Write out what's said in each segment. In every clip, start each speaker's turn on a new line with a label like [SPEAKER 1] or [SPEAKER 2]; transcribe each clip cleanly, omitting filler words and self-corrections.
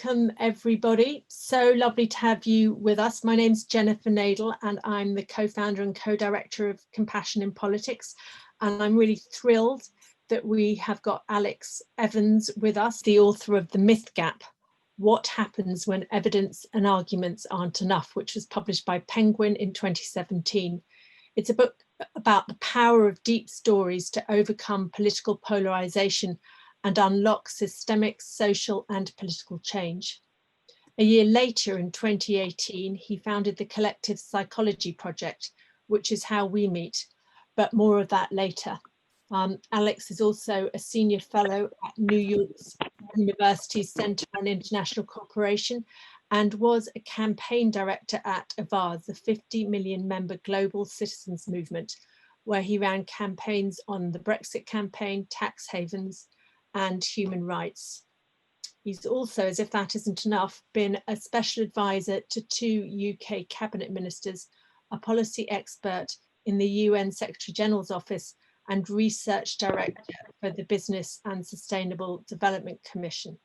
[SPEAKER 1] Welcome everybody. So lovely to have you with us. My name's Jennifer Nadel and I'm the co-founder and co-director of Compassion in Politics. And I'm really thrilled that we have got Alex Evans with us, the author of The Myth Gap: What Happens When Evidence and Arguments Aren't Enough, which was published by Penguin in 2017. It's a book about the power of deep stories to overcome political polarization and unlock systemic social and political change. A year later, in 2018, he founded the Collective Psychology Project, which is how we meet, but more of that later. Alex is also a senior fellow at New York's University's Center on International Cooperation and was a campaign director at Avaaz, the 50 million member global citizens movement, where he ran campaigns on the Brexit campaign, tax havens, and human rights. He's also, as if that isn't enough, been a special advisor to 2 UK cabinet ministers, a policy expert in the UN Secretary General's office, and research director for the Business and Sustainable Development Commission.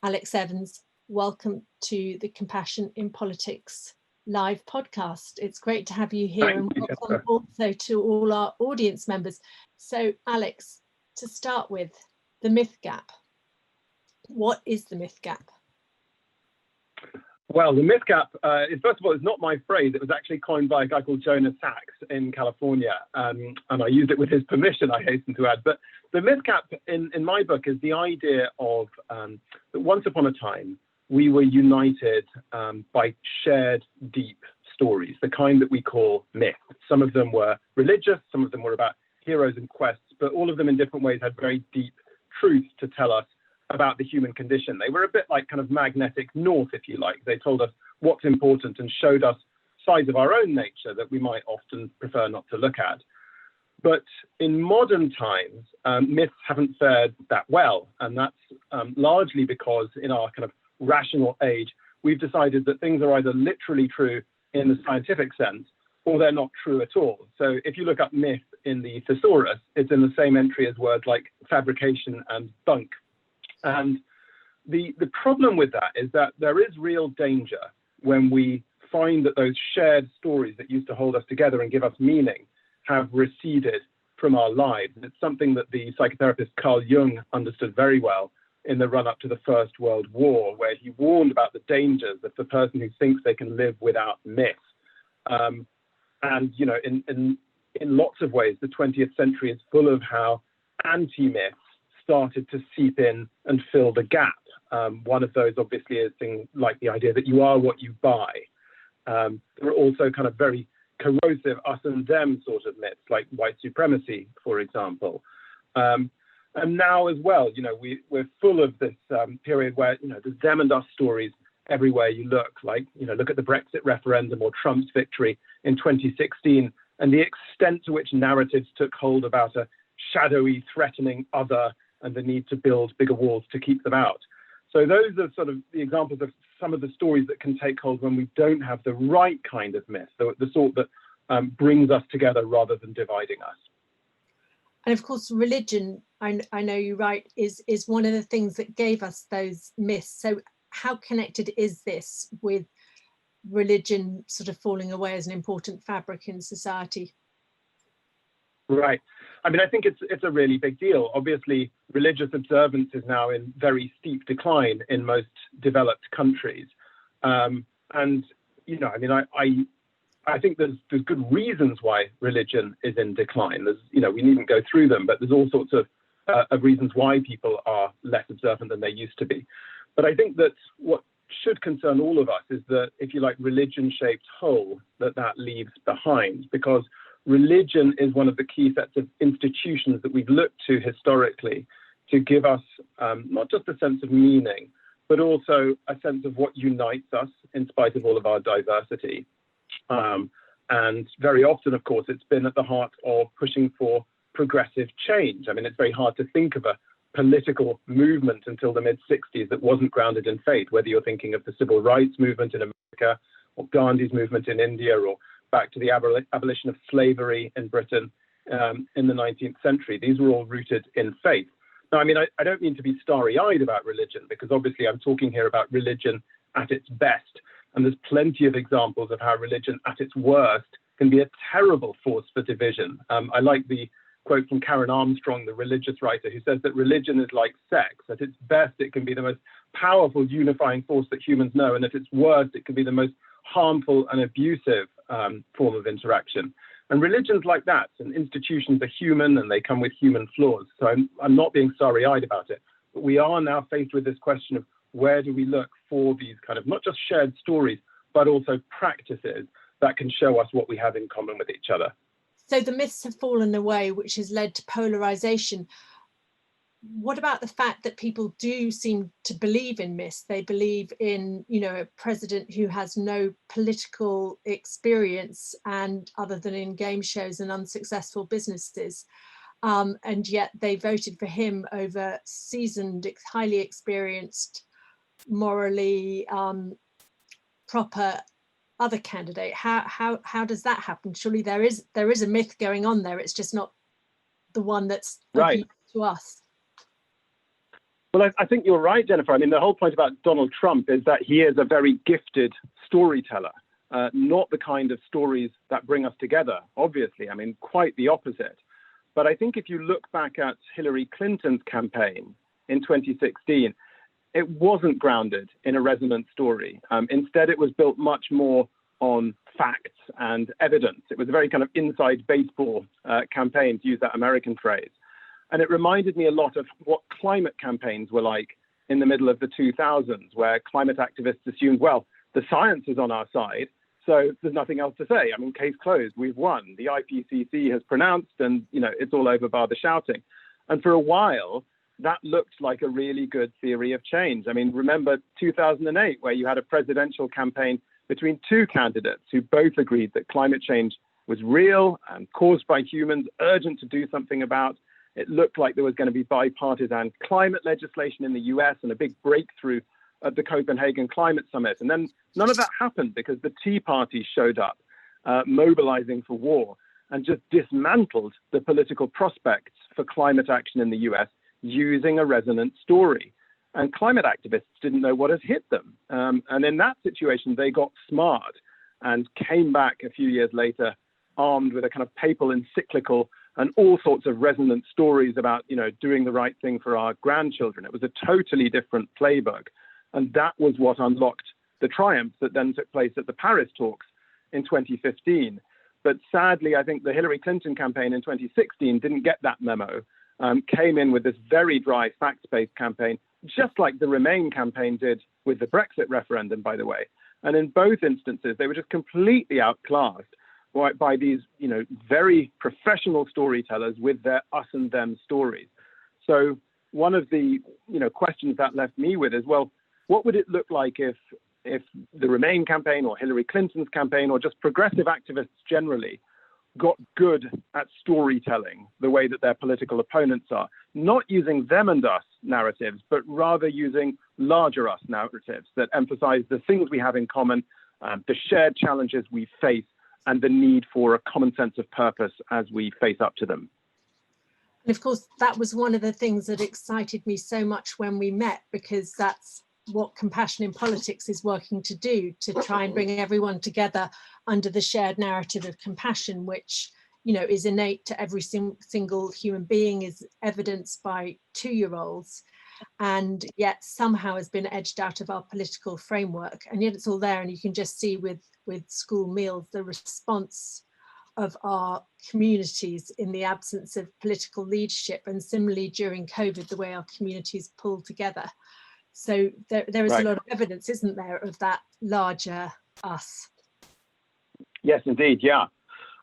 [SPEAKER 1] Alex Evans, welcome to the Compassion in Politics live podcast. It's great to have you here. Thank and welcome also to all our audience members. So Alex, to start with, the myth gap. What is the myth gap?
[SPEAKER 2] Well, the myth gap is, first of all, it's not my phrase. It was actually coined by a guy called Jonas Sachs in California, and I used it with his permission, I hasten to add. But the myth gap in my book is the idea of that once upon a time, we were united by shared deep stories, the kind that we call myths. Some of them were religious, some of them were about heroes and quests, but all of them in different ways had very deep truth to tell us about the human condition. They were a bit like kind of magnetic north, if you like. They told us what's important and showed us sides of our own nature that we might often prefer not to look at. But in modern times, myths haven't fared that well. And that's largely because in our kind of rational age, we've decided that things are either literally true in the scientific sense, or they're not true at all. So if you look up myth in the thesaurus, it's in the same entry as words like fabrication and bunk. And the problem with that is that there is real danger when we find that those shared stories that used to hold us together and give us meaning have receded from our lives. It's something that the psychotherapist Carl Jung understood very well in the run-up to the First World War, where he warned about the dangers of the person who thinks they can live without myth. And, you know, in lots of ways, the 20th century is full of how anti-myths started to seep in and fill the gap. One of those, obviously, is things like the idea that you are what you buy. There are also kind of very corrosive us and them sort of myths, like white supremacy, for example. And now as well, you know, we're full of this period where, you know, there's them and us stories everywhere you look. Like, you know, look at the Brexit referendum or Trump's victory in 2016, and the extent to which narratives took hold about a shadowy, threatening other and the need to build bigger walls to keep them out. So those are sort of the examples of some of the stories that can take hold when we don't have the right kind of myth, the sort that brings us together rather than dividing us.
[SPEAKER 1] And of course, religion, I know you write, is one of the things that gave us those myths. So how connected is this with religion sort of falling away as an important fabric in society?
[SPEAKER 2] Right. I mean, I think it's a really big deal. Obviously, religious observance is now in very steep decline in most developed countries. And, you know, I mean, I think there's good reasons why religion is in decline. There's, you know, we needn't go through them, but there's all sorts of reasons why people are less observant than they used to be. But I think that what should concern all of us is that, if you like, religion-shaped hole that leaves behind, because religion is one of the key sets of institutions that we've looked to historically to give us not just a sense of meaning, but also a sense of what unites us in spite of all of our diversity. And very often, of course, it's been at the heart of pushing for progressive change. I mean, it's very hard to think of a political movement until the mid-60s that wasn't grounded in faith, whether you're thinking of the civil rights movement in America or Gandhi's movement in India, or back to the abolition of slavery in Britain in the 19th century. These were all rooted in faith. Now, I mean, I don't mean to be starry-eyed about religion, because obviously I'm talking here about religion at its best. And there's plenty of examples of how religion at its worst can be a terrible force for division. I like the quote from Karen Armstrong, the religious writer, who says that religion is like sex. At its best, it can be the most powerful unifying force that humans know. And at its worst, it can be the most harmful and abusive form of interaction. And religions like that, and institutions are human and they come with human flaws. So I'm not being starry-eyed about it, but we are now faced with this question of where do we look for these kind of not just shared stories, but also practices that can show us what we have in common with each other.
[SPEAKER 1] So the myths have fallen away, which has led to polarization. What about the fact that people do seem to believe in myths? They believe in, you know, a president who has no political experience and other than in game shows and unsuccessful businesses. And yet they voted for him over seasoned, highly experienced, morally proper other candidate. How does that happen? Surely there is a myth going on there. It's just not the one that's
[SPEAKER 2] right
[SPEAKER 1] to us.
[SPEAKER 2] Well, I think you're right, Jennifer. I mean, the whole point about Donald Trump is that he is a very gifted storyteller, not the kind of stories that bring us together, obviously. I mean, quite the opposite. But I think if you look back at Hillary Clinton's campaign in 2016, it wasn't grounded in a resonant story. Instead, it was built much more on facts and evidence. It was a very kind of inside baseball campaign, to use that American phrase. And it reminded me a lot of what climate campaigns were like in the middle of the 2000s, where climate activists assumed, well, the science is on our side, so there's nothing else to say. I mean, case closed, we've won. The IPCC has pronounced, and you know, it's all over bar the shouting. And for a while, that looked like a really good theory of change. I mean, remember 2008, where you had a presidential campaign between two candidates who both agreed that climate change was real and caused by humans, urgent to do something about. It looked like there was going to be bipartisan climate legislation in the US and a big breakthrough at the Copenhagen Climate Summit. And then none of that happened because the Tea Party showed up, mobilizing for war, and just dismantled the political prospects for climate action in the US using a resonant story. And climate activists didn't know what had hit them. And in that situation, they got smart and came back a few years later armed with a kind of papal encyclical and all sorts of resonant stories about, you know, doing the right thing for our grandchildren. It was a totally different playbook. And that was what unlocked the triumph that then took place at the Paris talks in 2015. But sadly, I think the Hillary Clinton campaign in 2016 didn't get that memo, came in with this very dry facts-based campaign, just like the Remain campaign did with the Brexit referendum, by the way. And in both instances, they were just completely outclassed by these, you know, very professional storytellers with their us and them stories. So one of the, you know, questions that left me with is, well, what would it look like if the Remain campaign or Hillary Clinton's campaign or just progressive activists generally got good at storytelling the way that their political opponents are, not using them and us narratives, but rather using larger us narratives that emphasize the things we have in common, the shared challenges we face, and the need for a common sense of purpose as we face up to them.
[SPEAKER 1] And of course, that was one of the things that excited me so much when we met, because that's what Compassion in Politics is working to do, to try and bring everyone together under the shared narrative of compassion, which, you know, is innate to every single human being, is evidenced by 2-year-olds, and yet somehow has been edged out of our political framework. And yet it's all there, and you can just see with school meals the response of our communities in the absence of political leadership, and similarly during COVID, the way our communities pull together. So there is
[SPEAKER 2] right.
[SPEAKER 1] a lot of evidence, isn't there, of that larger us?
[SPEAKER 2] Yes, indeed. Yeah.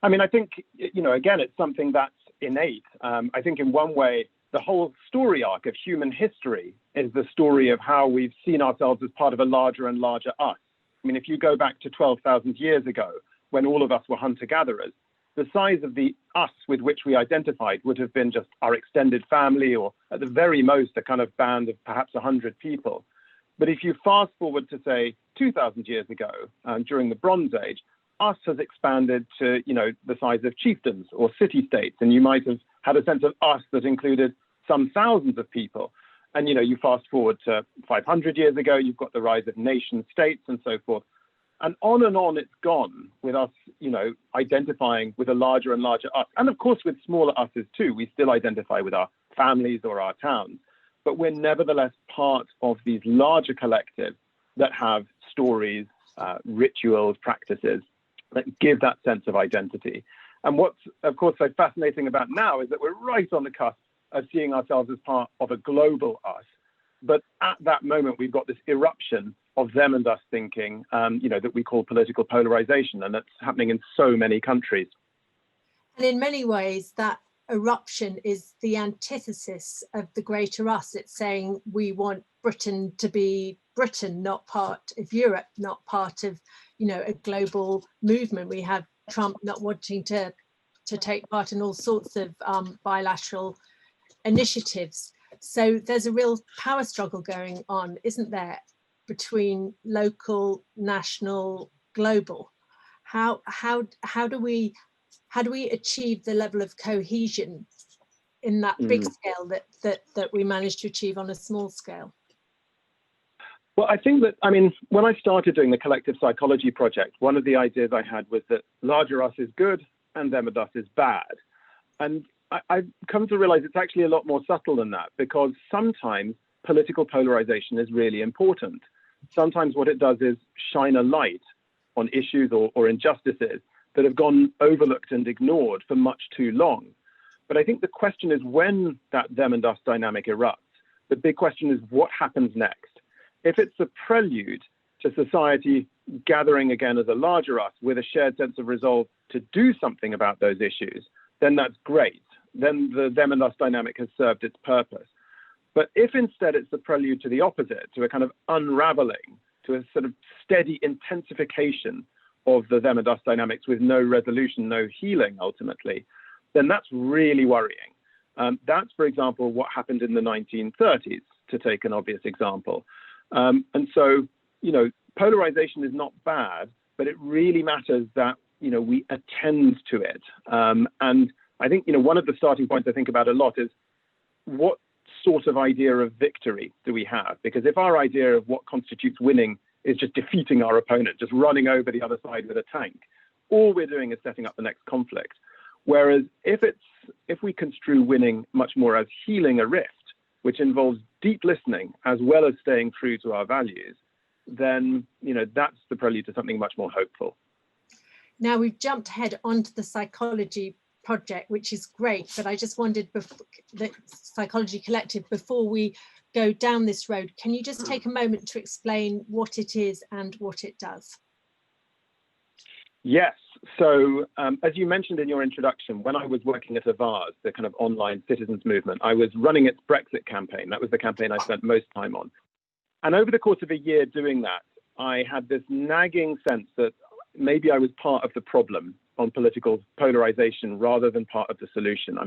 [SPEAKER 2] I mean, I think, you know, again, it's something that's innate. I think in one way, the whole story arc of human history is the story of how we've seen ourselves as part of a larger and larger us. I mean, if you go back to 12,000 years ago, when all of us were hunter-gatherers, the size of the us with which we identified would have been just our extended family, or at the very most, a kind of band of perhaps 100 people. But if you fast forward to, say, 2,000 years ago, during the Bronze Age, us has expanded to, you know, the size of chiefdoms or city-states, and you might have had a sense of us that included some thousands of people. And, you fast forward to 500 years ago, you've got the rise of nation states and so forth. And on it's gone with us, identifying with a larger and larger us. And of course, with smaller us's too, we still identify with our families or our towns. But we're nevertheless part of these larger collectives that have stories, rituals, practices that give that sense of identity. And what's, of course, so fascinating about now is that we're right on the cusp of seeing ourselves as part of a global us. But at that moment, we've got this eruption of them and us thinking, that we call political polarization, and that's happening in so many countries.
[SPEAKER 1] And in many ways, that eruption is the antithesis of the greater us. It's saying we want Britain to be Britain, not part of Europe, not part of, a global movement. We have Trump not wanting to take part in all sorts of bilateral initiatives. So there's a real power struggle going on, isn't there, between local, national, global? How do we achieve the level of cohesion in that big scale that we managed to achieve on a small scale?
[SPEAKER 2] Well, I think that, when I started doing the collective psychology project, one of the ideas I had was that larger us is good and them and us is bad. And I've come to realize it's actually a lot more subtle than that, because sometimes political polarization is really important. Sometimes what it does is shine a light on issues or injustices that have gone overlooked and ignored for much too long. But I think the question is, when that them and us dynamic erupts, the big question is what happens next? If it's a prelude to society gathering again as a larger us with a shared sense of resolve to do something about those issues, then that's great. Then the them and us dynamic has served its purpose. But if instead it's the prelude to the opposite, to a kind of unraveling, to a sort of steady intensification of the them and us dynamics with no resolution, no healing ultimately, then that's really worrying. That's, for example, what happened in the 1930s, to take an obvious example. And so, polarization is not bad, but it really matters that, we attend to it. And I think, one of the starting points I think about a lot is what sort of idea of victory do we have? Because if our idea of what constitutes winning is just defeating our opponent, just running over the other side with a tank, all we're doing is setting up the next conflict. Whereas if we construe winning much more as healing a rift, which involves deep listening as well as staying true to our values, then that's the prelude to something much more hopeful.
[SPEAKER 1] Now we've jumped ahead onto the psychology project, which is great, but I just wondered, the Psychology Collective, before we go down this road, can you just take a moment to explain what it is and what it does?
[SPEAKER 2] Yes. So as you mentioned in your introduction, when I was working at Avaz, the kind of online citizens movement, I was running its Brexit campaign. That was the campaign I spent most time on. And over the course of a year doing that, I had this nagging sense that maybe I was part of the problem on political polarization rather than part of the solution.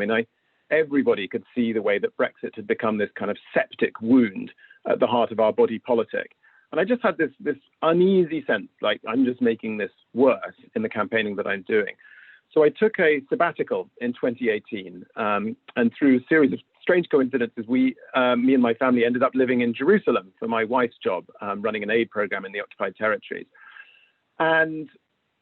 [SPEAKER 2] Everybody could see the way that Brexit had become this kind of septic wound at the heart of our body politic. And I just had this uneasy sense, like I'm just making this worse in the campaigning that I'm doing. So I took a sabbatical in 2018, and through a series of strange coincidences, me and my family ended up living in Jerusalem for my wife's job, running an aid program in the occupied territories. And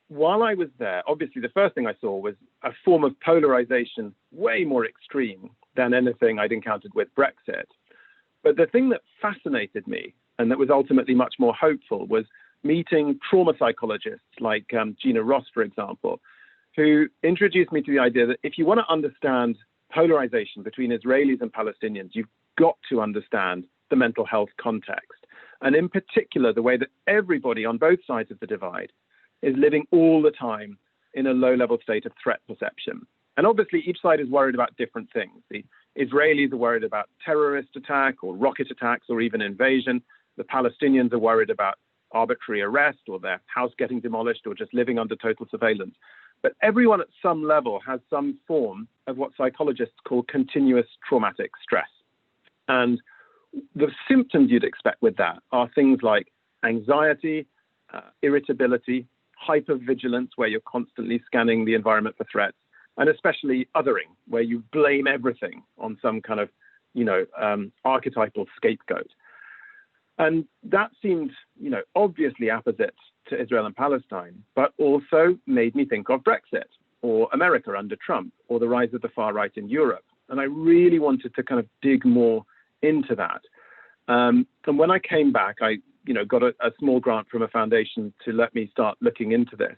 [SPEAKER 2] while I was there, obviously the first thing I saw was a form of polarization way more extreme than anything I'd encountered with Brexit. But the thing that fascinated me, and that was ultimately much more hopeful, was meeting trauma psychologists like Gina Ross, for example, who introduced me to the idea that if you want to understand polarization between Israelis and Palestinians, you've got to understand the mental health context. And in particular, the way that everybody on both sides of the divide is living all the time in a low-level state of threat perception. And obviously, each side is worried about different things. The Israelis are worried about terrorist attack or rocket attacks or even invasion. The Palestinians are worried about arbitrary arrest or their house getting demolished or just living under total surveillance. But everyone at some level has some form of what psychologists call continuous traumatic stress. And the symptoms you'd expect with that are things like anxiety, irritability, hypervigilance, where you're constantly scanning the environment for threats, and especially othering, where you blame everything on some kind of archetypal scapegoat. And that seemed, obviously apposite to Israel and Palestine, but also made me think of Brexit or America under Trump or the rise of the far right in Europe. And I really wanted to kind of dig more into that. And when I came back, I, got a small grant from a foundation to let me start looking into this.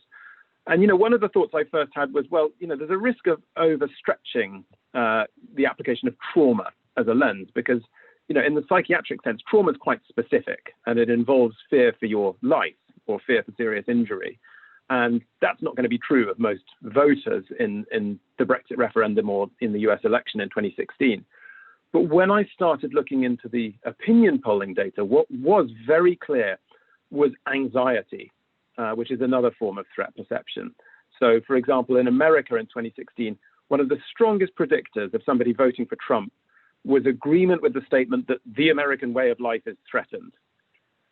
[SPEAKER 2] And, one of the thoughts I first had was, well, there's a risk of overstretching the application of trauma as a lens, because, in the psychiatric sense, trauma is quite specific and it involves fear for your life or fear for serious injury. And that's not going to be true of most voters in the Brexit referendum or in the US election in 2016. But when I started looking into the opinion polling data, what was very clear was anxiety, which is another form of threat perception. So, for example, in America in 2016, one of the strongest predictors of somebody voting for Trump was agreement with the statement that the American way of life is threatened.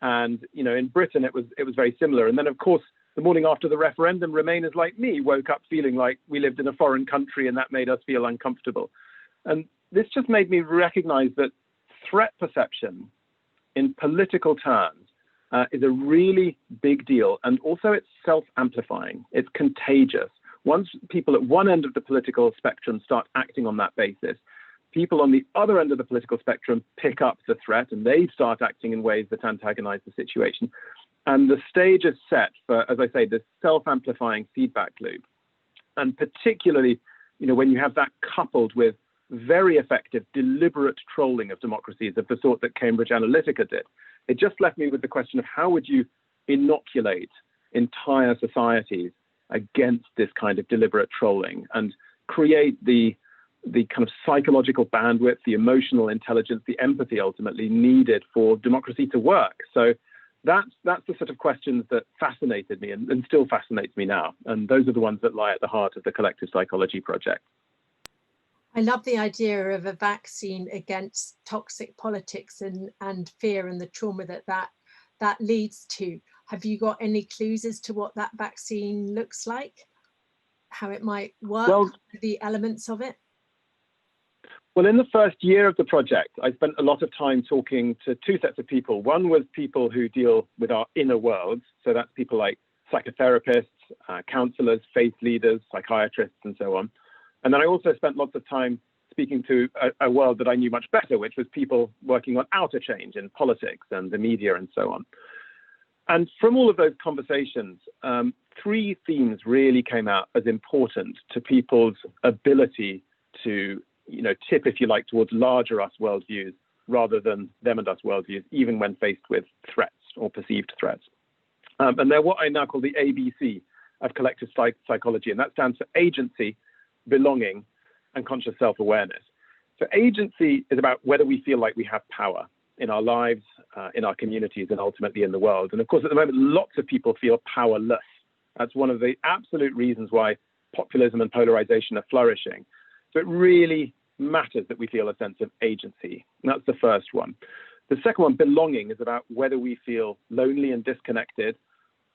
[SPEAKER 2] And, in Britain, it was very similar. And then, of course, the morning after the referendum, Remainers like me woke up feeling like we lived in a foreign country, and that made us feel uncomfortable. And this just made me recognize that threat perception in political terms is a really big deal. And also it's self-amplifying. It's contagious. Once people at one end of the political spectrum start acting on that basis, people on the other end of the political spectrum pick up the threat and they start acting in ways that antagonize the situation. And the stage is set for, as I say, this self-amplifying feedback loop. And particularly, when you have that coupled with very effective, deliberate trolling of democracies of the sort that Cambridge Analytica did, it just left me with the question of how would you inoculate entire societies against this kind of deliberate trolling and create the kind of psychological bandwidth, the emotional intelligence, the empathy ultimately needed for democracy to work. So that's the sort of questions that fascinated me and still fascinates me now. And those are the ones that lie at the heart of the Collective Psychology Project.
[SPEAKER 1] I love the idea of a vaccine against toxic politics and fear and the trauma that leads to. Have you got any clues as to what that vaccine looks like? How it might work, the elements of it?
[SPEAKER 2] Well, in the first year of the project, I spent a lot of time talking to two sets of people. One was people who deal with our inner worlds. So that's people like psychotherapists, counselors, faith leaders, psychiatrists, and so on. And then I also spent lots of time speaking to a world that I knew much better, which was people working on outer change in politics and the media and so on. And from all of those conversations, three themes really came out as important to people's ability to, tip, if you like, towards larger us worldviews rather than them and us worldviews, even when faced with threats or perceived threats. And they're what I now call the ABC of collective psychology, and that stands for agency, belonging, and conscious self-awareness. So agency is about whether we feel like we have power in our lives, in our communities, and ultimately in the world. And of course, at the moment, lots of people feel powerless. That's one of the absolute reasons why populism and polarization are flourishing. So it really matters that we feel a sense of agency. And that's the first one. The second one, belonging, is about whether we feel lonely and disconnected,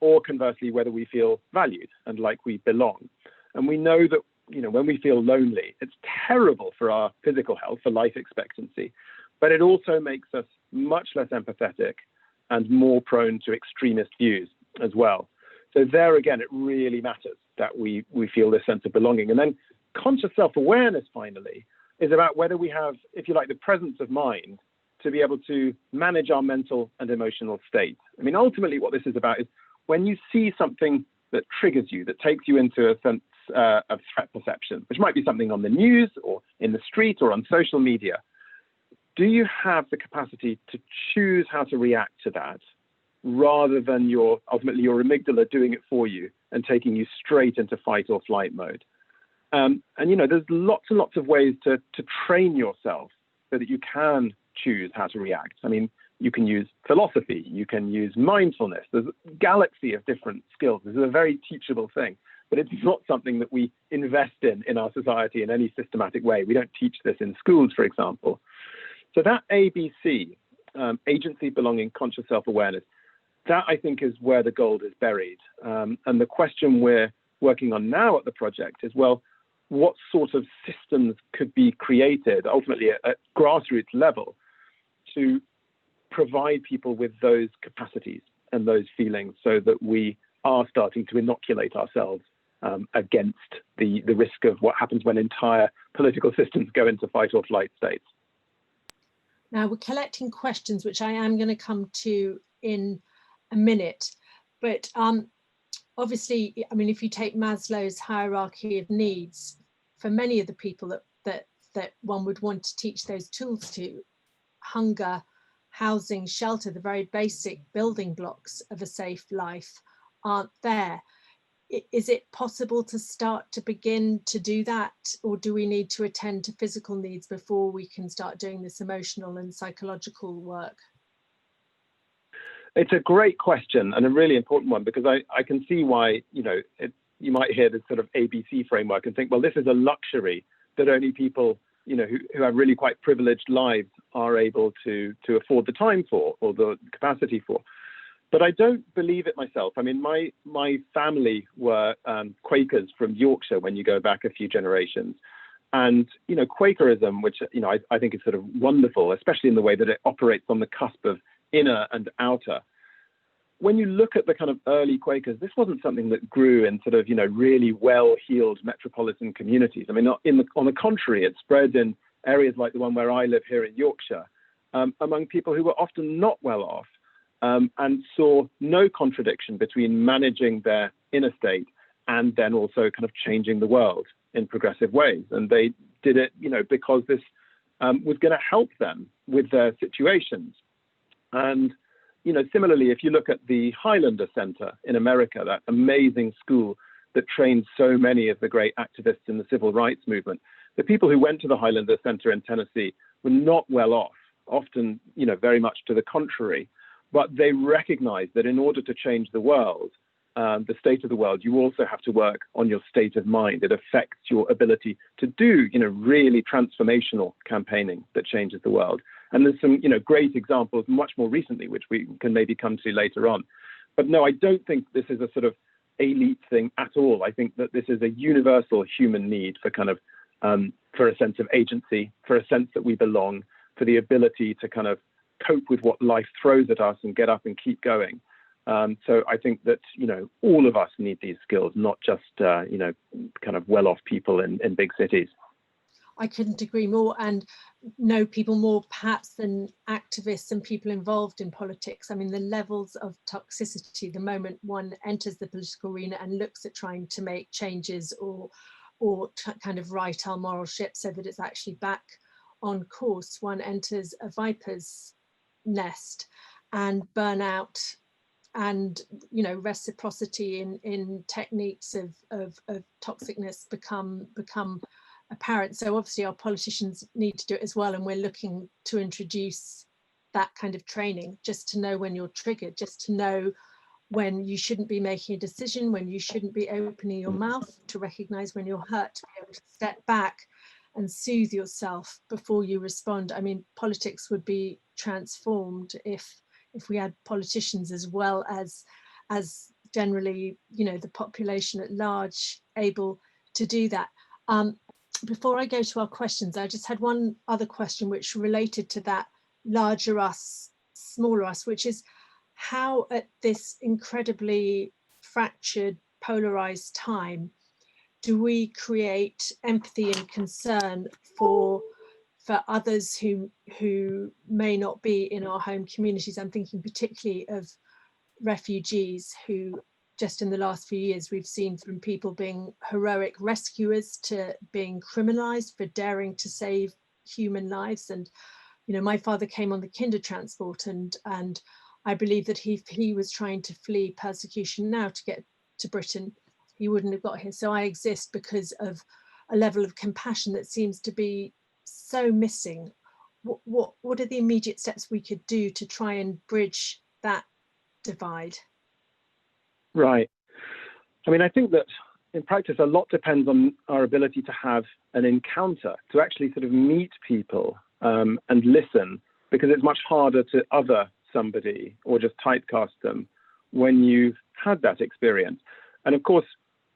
[SPEAKER 2] or conversely, whether we feel valued and like we belong. And we know that when we feel lonely, it's terrible for our physical health, for life expectancy, but it also makes us much less empathetic and more prone to extremist views as well. So there again, it really matters that we feel this sense of belonging. And then conscious self-awareness, finally, is about whether we have, if you like, the presence of mind to be able to manage our mental and emotional state. I mean, ultimately what this is about is when you see something that triggers you, that takes you into a sense of threat perception, which might be something on the news or in the street or on social media. Do you have the capacity to choose how to react to that rather than ultimately your amygdala doing it for you and taking you straight into fight or flight mode? And there's lots and lots of ways to train yourself so that you can choose how to react. I mean, you can use philosophy, you can use mindfulness. There's a galaxy of different skills. This is a very teachable thing. But it's not something that we invest in our society in any systematic way. We don't teach this in schools, for example. So that ABC, agency, belonging, conscious self-awareness, that I think is where the gold is buried. And the question we're working on now at the project is, well, what sort of systems could be created, ultimately at grassroots level, to provide people with those capacities and those feelings, so that we are starting to inoculate ourselves against the risk of what happens when entire political systems go into fight or flight states.
[SPEAKER 1] Now we're collecting questions, which I am going to come to in a minute, but obviously, I mean, if you take Maslow's hierarchy of needs, for many of the people that one would want to teach those tools to, hunger, housing, shelter, the very basic building blocks of a safe life aren't there. Is it possible to start to begin to do that, or do we need to attend to physical needs before we can start doing this emotional and psychological work?
[SPEAKER 2] It's a great question and a really important one, because I can see why, you might hear this sort of ABC framework and think, well, this is a luxury that only people, who have really quite privileged lives are able to afford the time for, or the capacity for. But I don't believe it myself. I mean, my family were Quakers from Yorkshire when you go back a few generations. And, Quakerism, which, I think is sort of wonderful, especially in the way that it operates on the cusp of inner and outer. When you look at the kind of early Quakers, this wasn't something that grew in sort of, really well-heeled metropolitan communities. I mean, on the contrary, it spread in areas like the one where I live here in Yorkshire, among people who were often not well off, and saw no contradiction between managing their inner state and then also kind of changing the world in progressive ways. And they did it, because this was going to help them with their situations. And, similarly, if you look at the Highlander Center in America, that amazing school that trained so many of the great activists in the civil rights movement, the people who went to the Highlander Center in Tennessee were not well off, often, very much to the contrary. But they recognized that in order to change the world, the state of the world, you also have to work on your state of mind. It affects your ability to do, really transformational campaigning that changes the world. And there's some, great examples much more recently, which we can maybe come to later on. But no, I don't think this is a sort of elite thing at all. I think that this is a universal human need for kind of, for a sense of agency, for a sense that we belong, for the ability to kind of cope with what life throws at us and get up and keep going. So I think that, all of us need these skills, not just, kind of well-off people in big cities.
[SPEAKER 1] I couldn't agree more, and know people more perhaps than activists and people involved in politics. I mean, the levels of toxicity the moment one enters the political arena and looks at trying to make changes or kind of right our moral ship so that it's actually back on course, one enters a viper's nest, and burnout and reciprocity in techniques of toxicness become apparent. So obviously our politicians need to do it as well, and we're looking to introduce that kind of training, just to know when you're triggered, just to know when you shouldn't be making a decision, when you shouldn't be opening your mouth, to recognize when you're hurt, to be able to step back and soothe yourself before you respond. I mean, politics would be transformed if we had politicians as well as generally, the population at large able to do that. Before I go to our questions, I just had one other question which related to that larger us, smaller us, which is how at this incredibly fractured, polarized time do we create empathy and concern for others who may not be in our home communities? I'm thinking particularly of refugees who, just in the last few years, we've seen from people being heroic rescuers to being criminalized for daring to save human lives. And my father came on the Kinder transport, and I believe that he was trying to flee persecution now to get to Britain, he wouldn't have got here. So I exist because of a level of compassion that seems to be so missing. What are the immediate steps we could do to try and bridge that divide?
[SPEAKER 2] Right. I mean, I think that in practice, a lot depends on our ability to have an encounter, to actually sort of meet people and listen, because it's much harder to other somebody or just typecast them when you've had that experience. And of course,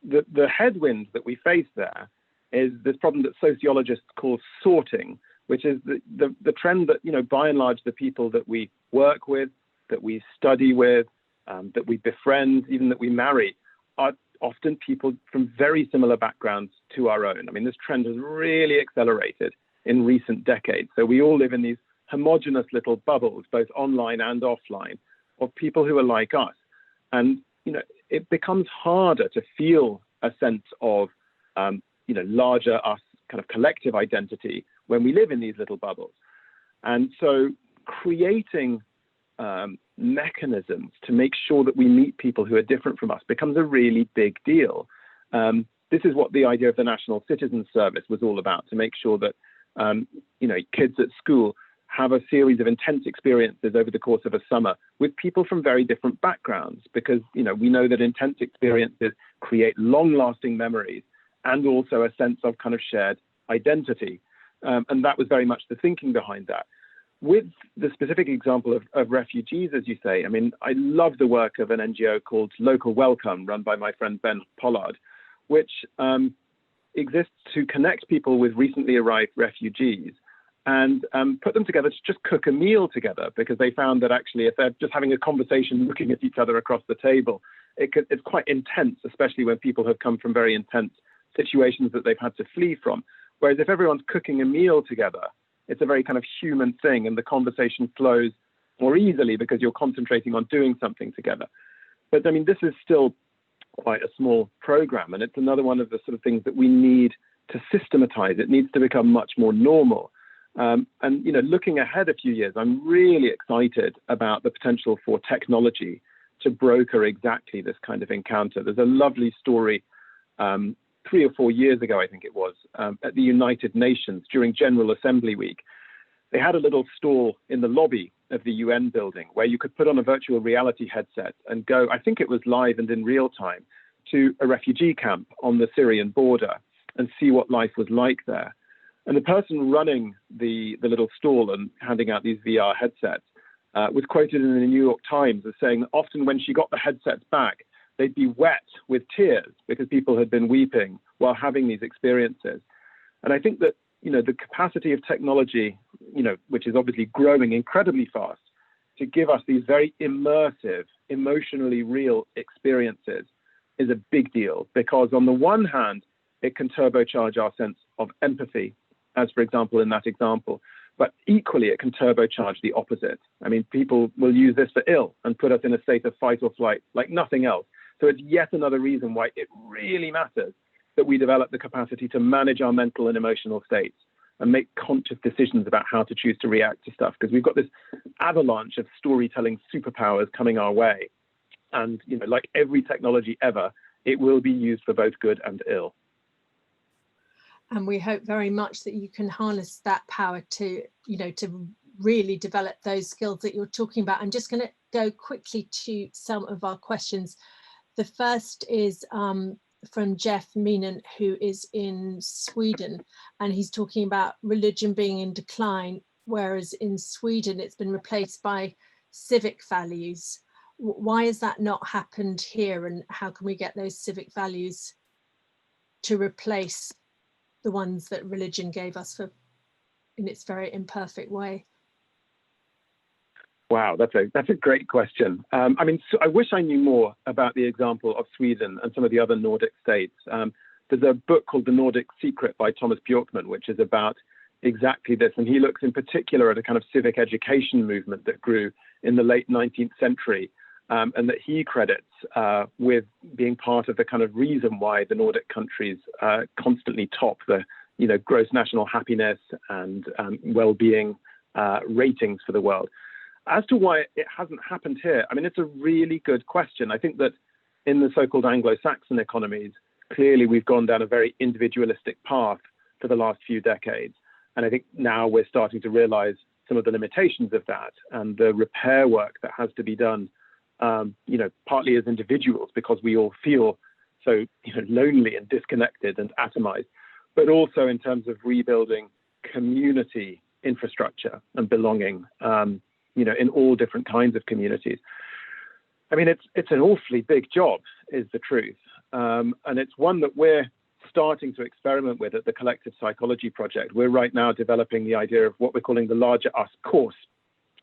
[SPEAKER 2] the headwind that we face there is this problem that sociologists call sorting, which is the trend that, by and large, the people that we work with, that we study with, that we befriend, even that we marry, are often people from very similar backgrounds to our own. I mean, this trend has really accelerated in recent decades. So we all live in these homogenous little bubbles, both online and offline, of people who are like us. And, it becomes harder to feel a sense of, larger us kind of collective identity when we live in these little bubbles. And so creating mechanisms to make sure that we meet people who are different from us becomes a really big deal. This is what the idea of the National Citizen Service was all about, to make sure that, kids at school have a series of intense experiences over the course of a summer with people from very different backgrounds, because, we know that intense experiences create long-lasting memories and also a sense of kind of shared identity. And that was very much the thinking behind that. With the specific example of refugees, as you say, I mean, I love the work of an NGO called Local Welcome, run by my friend Ben Pollard, which exists to connect people with recently arrived refugees and put them together to just cook a meal together, because they found that actually if they're just having a conversation looking at each other across the table, it's quite intense, especially when people have come from very intense situations that they've had to flee from. Whereas if everyone's cooking a meal together, it's a very kind of human thing, and the conversation flows more easily because you're concentrating on doing something together. But I mean, this is still quite a small program, and it's another one of the sort of things that we need to systematize. It needs to become much more normal. And, looking ahead a few years, I'm really excited about the potential for technology to broker exactly this kind of encounter. There's a lovely story 3 or 4 years ago, I think it was, at the United Nations during General Assembly Week. They had a little stall in the lobby of the UN building where you could put on a virtual reality headset and go, I think it was live and in real time, to a refugee camp on the Syrian border and see what life was like there. And the person running the little stall and handing out these VR headsets was quoted in the New York Times as saying that often when she got the headsets back, they'd be wet with tears because people had been weeping while having these experiences. And I think that, the capacity of technology, which is obviously growing incredibly fast, to give us these very immersive, emotionally real experiences is a big deal, because on the one hand, it can turbocharge our sense of empathy, as for example, in that example, but equally it can turbocharge the opposite. I mean, people will use this for ill and put us in a state of fight or flight like nothing else. So it's yet another reason why it really matters that we develop the capacity to manage our mental and emotional states and make conscious decisions about how to choose to react to stuff, because we've got this avalanche of storytelling superpowers coming our way. And, like every technology ever, it will be used for both good and ill.
[SPEAKER 1] And we hope very much that you can harness that power to, to really develop those skills that you're talking about. I'm just going to go quickly to some of our questions. The first is from Jeff Meenan, who is in Sweden, and he's talking about religion being in decline, whereas in Sweden it's been replaced by civic values. Why has that not happened here, and how can we get those civic values to replace the ones that religion gave us in its very imperfect way?
[SPEAKER 2] Wow, that's a great question. I mean, so I wish I knew more about the example of Sweden and some of the other Nordic states. There's a book called The Nordic Secret by Thomas Bjorkman, which is about exactly this. And he looks in particular at a kind of civic education movement that grew in the late 19th century, and that he credits with being part of the kind of reason why the Nordic countries constantly top the, gross national happiness and well-being ratings for the world. As to why it hasn't happened here, I mean, it's a really good question. I think that in the so-called Anglo-Saxon economies, clearly we've gone down a very individualistic path for the last few decades. And I think now we're starting to realize some of the limitations of that and the repair work that has to be done, partly as individuals because we all feel so lonely and disconnected and atomized, but also in terms of rebuilding community infrastructure and belonging, in all different kinds of communities. I mean, it's an awfully big job, is the truth. And it's one that we're starting to experiment with at the Collective Psychology Project. We're right now developing the idea of what we're calling the Larger Us course.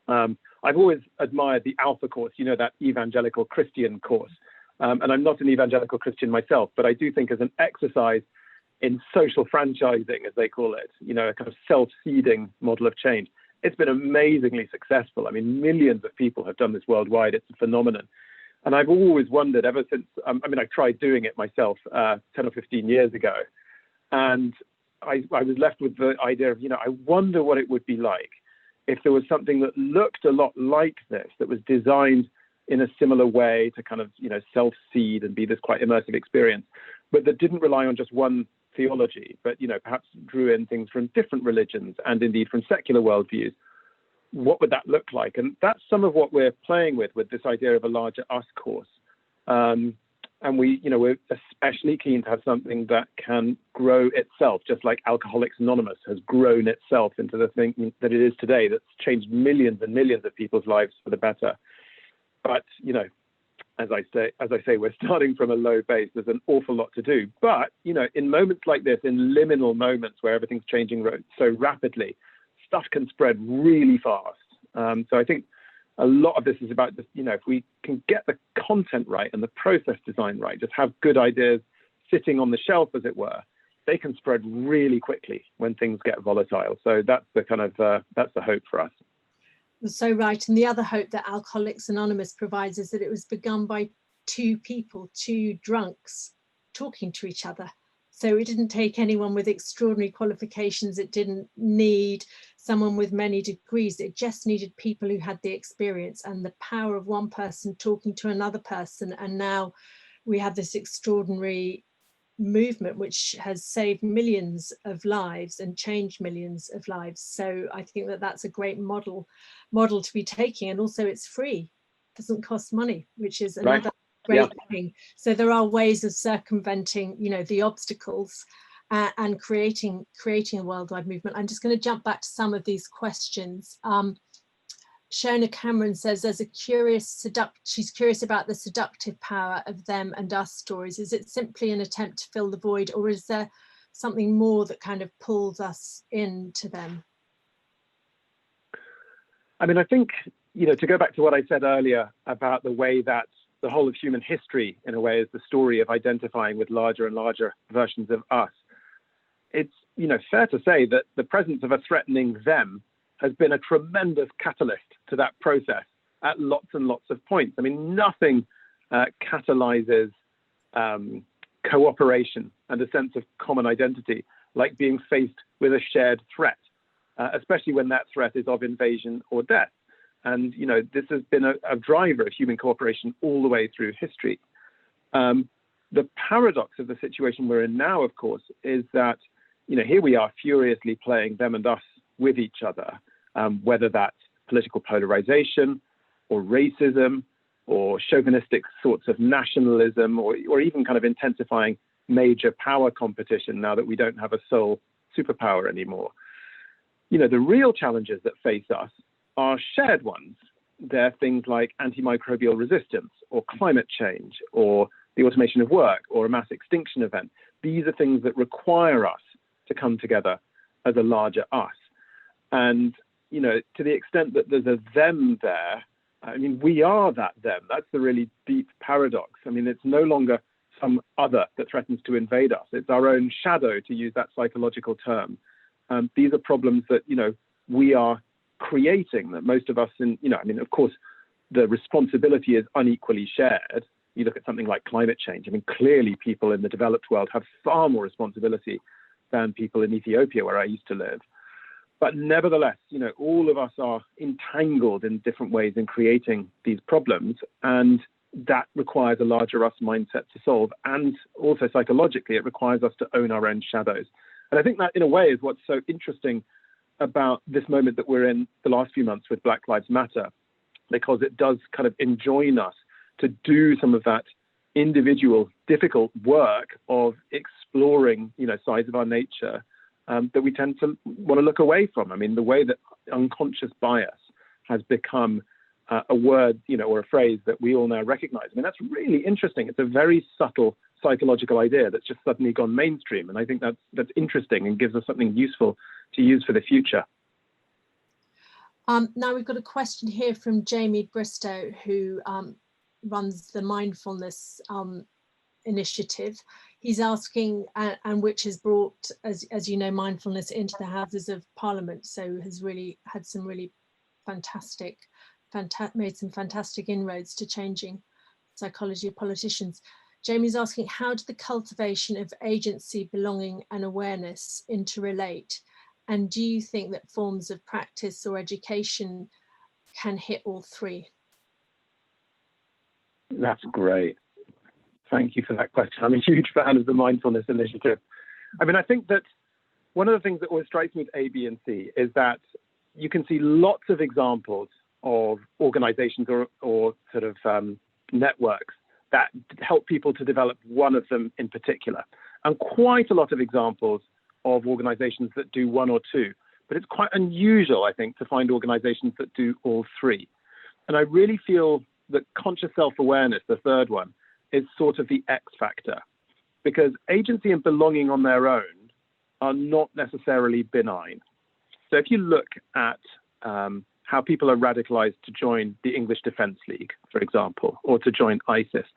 [SPEAKER 2] I've always admired the Alpha course, you know, that evangelical Christian course. And I'm not an evangelical Christian myself, but I do think as an exercise in social franchising, as they call it, you know, a kind of self-seeding model of change, it's been amazingly successful. I mean, millions of people have done this worldwide. It's a phenomenon. And I've always wondered ever since, I tried doing it myself 10 or 15 years ago. And I was left with the idea of, you know, I wonder what it would be like if there was something that looked a lot like this, that was designed in a similar way to kind of, you know, self-seed and be this quite immersive experience, but that didn't rely on just one theology, but, you know, perhaps drew in things from different religions and indeed from secular worldviews. What would that look like? And that's some of what we're playing with this idea of a Larger Us course. And we, you know, we're especially keen to have something that can grow itself, just like Alcoholics Anonymous has grown itself into the thing that it is today, that's changed millions and millions of people's lives for the better. But, you know, as I say, we're starting from a low base. There's an awful lot to do. But, you know, in moments like this, in liminal moments where everything's changing so rapidly, stuff can spread really fast. So I think a lot of this is about just, you know, if we can get the content right and the process design right, just have good ideas sitting on the shelf, as it were, they can spread really quickly when things get volatile. So that's the kind of, that's the hope for us.
[SPEAKER 1] You're so right. And the other hope that Alcoholics Anonymous provides is that it was begun by two people, two drunks, talking to each other. So it didn't take anyone with extraordinary qualifications. It didn't need someone with many degrees. It just needed people who had the experience and the power of one person talking to another person. And now we have this extraordinary movement which has saved millions of lives and changed millions of lives. So I think that that's a great model to be taking. And also it's free, doesn't cost money, which is another great thing. So there are ways of circumventing, you know, the obstacles and creating a worldwide movement. I'm just going to jump back to some of these questions. Shona Cameron says she's curious about the seductive power of them and us stories. Is it simply an attempt to fill the void, or is there something more that kind of pulls us into them?
[SPEAKER 2] I mean, I think, you know, to go back to what I said earlier about the way that the whole of human history, in a way, is the story of identifying with larger and larger versions of us. It's, you know, fair to say that the presence of a threatening them has been a tremendous catalyst to that process at lots and lots of points. I mean, nothing catalyzes cooperation and a sense of common identity like being faced with a shared threat, especially when that threat is of invasion or death. And, you know, this has been a driver of human cooperation all the way through history. The paradox of the situation we're in now, of course, is that, you know, here we are furiously playing them and us with each other, whether that's political polarization or racism or chauvinistic sorts of nationalism or even kind of intensifying major power competition now that we don't have a sole superpower anymore. You know, the real challenges that face us are shared ones. They're things like antimicrobial resistance or climate change or the automation of work or a mass extinction event. These are things that require us to come together as a larger us. And, you know, to the extent that there's a them there, I mean, we are that them. That's the really deep paradox. I mean, it's no longer some other that threatens to invade us. It's our own shadow, to use that psychological term. These are problems that, you know, we are creating, that most of us you know, I mean, of course, the responsibility is unequally shared. You look at something like climate change. I mean, clearly people in the developed world have far more responsibility than people in Ethiopia, where I used to live. But nevertheless, you know, all of us are entangled in different ways in creating these problems. And that requires a larger us mindset to solve. And also psychologically, it requires us to own our own shadows. And I think that in a way is what's so interesting about this moment that we're in the last few months with Black Lives Matter, because it does kind of enjoin us to do some of that individual difficult work of exploring, you know, sides of our nature that we tend to want to look away from. I mean, the way that unconscious bias has become a word, or a phrase that we all now recognize. I mean, that's really interesting. It's a very subtle psychological idea that's just suddenly gone mainstream. And I think that's interesting and gives us something useful to use for the future.
[SPEAKER 1] Now we've got a question here from Jamie Bristow, who runs the Mindfulness initiative. He's asking, and which has brought, as you know, mindfulness into the Houses of Parliament. So has really had some really made some fantastic inroads to changing psychology of politicians. Jamie's asking, how do the cultivation of agency, belonging and awareness interrelate? And do you think that forms of practice or education can hit all three?
[SPEAKER 2] That's great. Thank you for that question. I'm a huge fan of the Mindfulness Initiative. I mean, I think that one of the things that always strikes me with A, B, and C is that you can see lots of examples of organizations or sort of networks that help people to develop one of them in particular, and quite a lot of examples of organizations that do one or two. But it's quite unusual, I think, to find organizations that do all three. And I really feel that conscious self-awareness, the third one, is sort of the X factor, because agency and belonging on their own are not necessarily benign. So if you look at how people are radicalized to join the English Defence League, for example, or to join ISIS,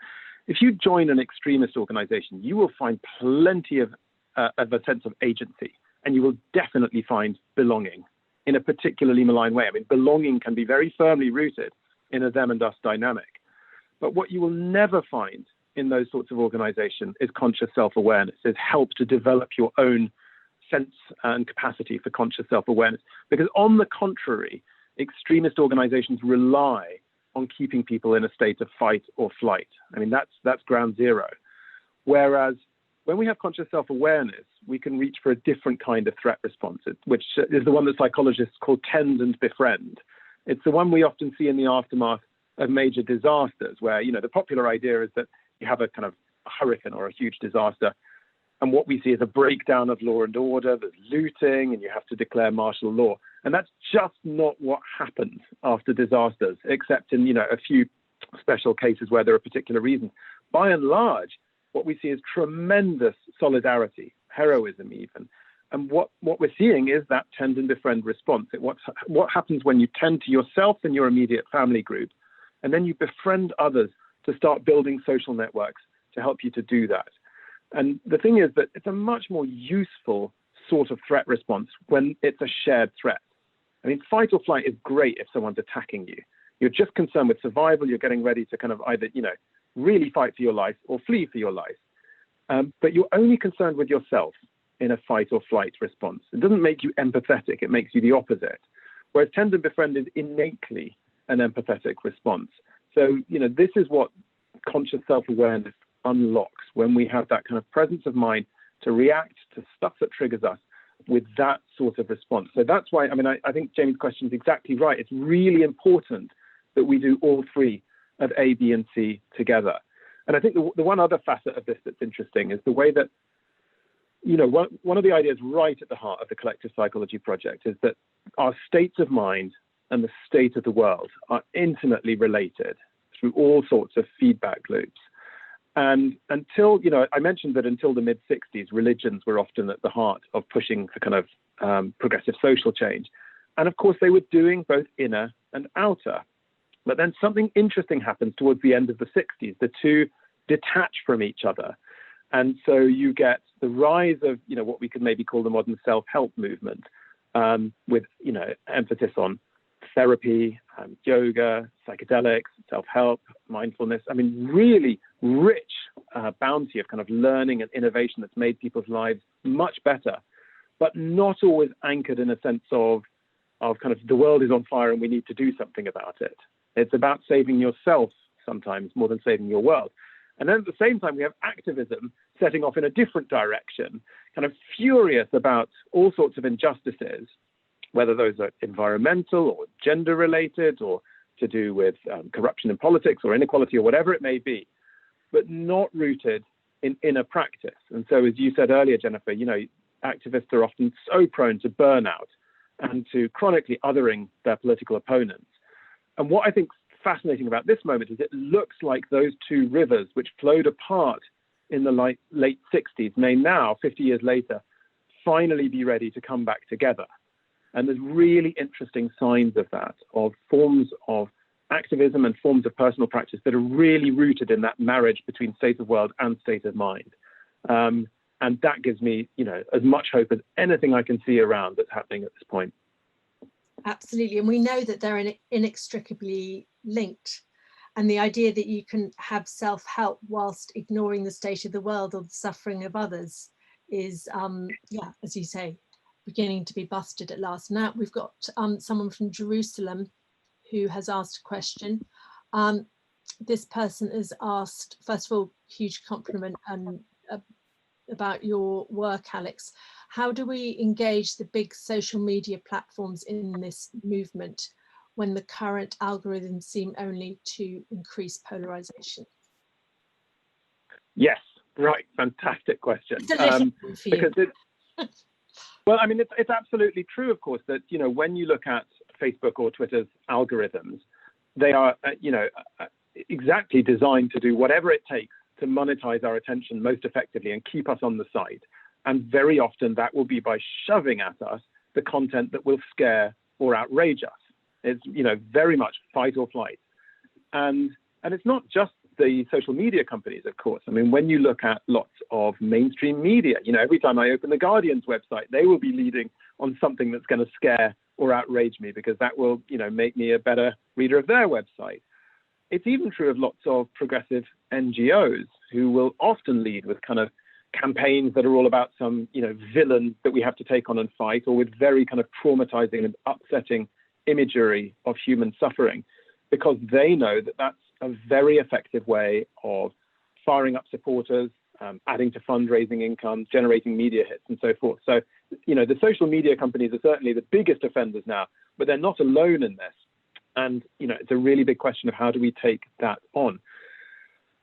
[SPEAKER 2] if you join an extremist organization, you will find plenty of a sense of agency, and you will definitely find belonging in a particularly malign way. I mean, belonging can be very firmly rooted in a them and us dynamic. But what you will never find in those sorts of organizations is conscious self-awareness, is help to develop your own sense and capacity for conscious self-awareness. Because on the contrary, extremist organizations rely on keeping people in a state of fight or flight. I mean, that's ground zero. Whereas when we have conscious self-awareness, we can reach for a different kind of threat response, which is the one that psychologists call tend and befriend. It's the one we often see in the aftermath of major disasters, where, the popular idea is that you have a kind of a hurricane or a huge disaster, and what we see is a breakdown of law and order, there's looting, and you have to declare martial law. And that's just not what happens after disasters, except in, a few special cases where there are particular reasons. By and large, what we see is tremendous solidarity, heroism even. And what we're seeing is that tend and befriend response. What happens when you tend to yourself and your immediate family group, and then you befriend others to start building social networks to help you to do that. And the thing is that it's a much more useful sort of threat response when it's a shared threat. I mean, fight or flight is great if someone's attacking you. You're just concerned with survival. You're getting ready to kind of either, really fight for your life or flee for your life. But you're only concerned with yourself in a fight or flight response. It doesn't make you empathetic. It makes you the opposite. Whereas tend and befriend is innately an empathetic response. So, this is what conscious self-awareness unlocks, when we have that kind of presence of mind to react to stuff that triggers us with that sort of response. So that's why, I think Jamie's question is exactly right. It's really important that we do all three of A, B, and C together. And I think the one other facet of this that's interesting is the way that, one of the ideas right at the heart of the Collective Psychology Project is that our states of mind and the state of the world are intimately related through all sorts of feedback loops. And until, I mentioned that until the mid-60s, religions were often at the heart of pushing for kind of progressive social change. And of course, they were doing both inner and outer. But then something interesting happens towards the end of the 60s. The two detach from each other. And so you get the rise of, what we could maybe call the modern self-help movement, with, emphasis on therapy, yoga, psychedelics, self-help, mindfulness. I mean, really rich bounty of kind of learning and innovation that's made people's lives much better, but not always anchored in a sense of kind of the world is on fire and we need to do something about it. It's about saving yourself sometimes more than saving your world. And then at the same time, we have activism setting off in a different direction, kind of furious about all sorts of injustices, whether those are environmental or gender related or to do with corruption in politics or inequality or whatever it may be, but not rooted in inner practice. And so, as you said earlier, Jennifer, activists are often so prone to burnout and to chronically othering their political opponents. And what I think fascinating about this moment is it looks like those two rivers, which flowed apart in the late 60s, may now, 50 years later, finally be ready to come back together. And there's really interesting signs of that, of forms of activism and forms of personal practice that are really rooted in that marriage between state of world and state of mind. And that gives me, as much hope as anything I can see around that's happening at this point.
[SPEAKER 1] Absolutely. And we know that they're inextricably linked. And the idea that you can have self-help whilst ignoring the state of the world or the suffering of others is, as you say, beginning to be busted at last. Now we've got someone from Jerusalem who has asked a question. This person has asked, first of all, huge compliment and about your work, Alex. How do we engage the big social media platforms in this movement when the current algorithms seem only to increase polarization?
[SPEAKER 2] Yes, right, fantastic question.
[SPEAKER 1] It's a little for you.
[SPEAKER 2] Because well, I mean, it's absolutely true, of course, that, when you look at Facebook or Twitter's algorithms, they are, exactly designed to do whatever it takes to monetize our attention most effectively and keep us on the site. And very often that will be by shoving at us the content that will scare or outrage us. It's, very much fight or flight. And it's not just the social media companies, of course. I mean, when you look at lots of mainstream media, every time I open the Guardian's website, they will be leading on something that's going to scare or outrage me because that will, make me a better reader of their website. It's even true of lots of progressive NGOs who will often lead with kind of campaigns that are all about some, villain that we have to take on and fight, or with very kind of traumatizing and upsetting imagery of human suffering, because they know that that's a very effective way of firing up supporters, adding to fundraising income, generating media hits and so forth. So, the social media companies are certainly the biggest offenders now, but they're not alone in this. And, it's a really big question of how do we take that on?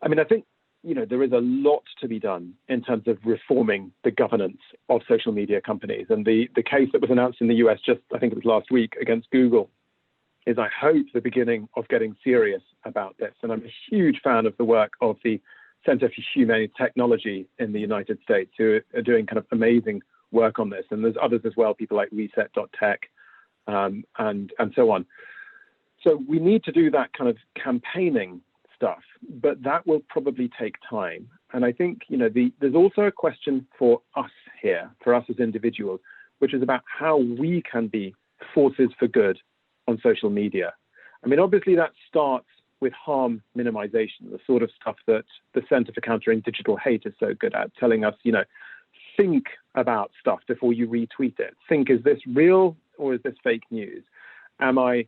[SPEAKER 2] I mean, I think, there is a lot to be done in terms of reforming the governance of social media companies. And the case that was announced in the US just, I think it was last week, against Google is, I hope, the beginning of getting serious about this. And I'm a huge fan of the work of the Center for Humane Technology in the United States, who are doing kind of amazing work on this. And there's others as well, people like Reset.tech and so on. So we need to do that kind of campaigning stuff, but that will probably take time. And I think, there's also a question for us here, for us as individuals, which is about how we can be forces for good on social media. I mean, obviously that starts with harm minimization, the sort of stuff that the Center for Countering Digital Hate is so good at, telling us, think about stuff before you retweet it. Think, is this real or is this fake news? Am I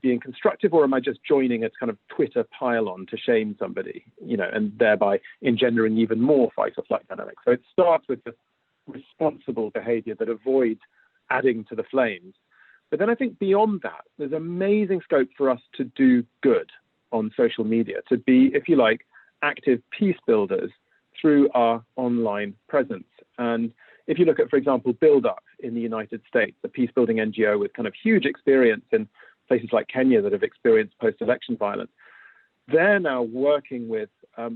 [SPEAKER 2] being constructive, or am I just joining a kind of Twitter pile-on to shame somebody, and thereby engendering even more fight or flight dynamics? So it starts with the responsible behavior that avoids adding to the flames. But then I think beyond that, there's amazing scope for us to do good on social media, to be, if you like, active peace builders through our online presence. And if you look at, for example, Build Up in the United States, a peace building NGO with kind of huge experience in places like Kenya that have experienced post-election violence, they're now working with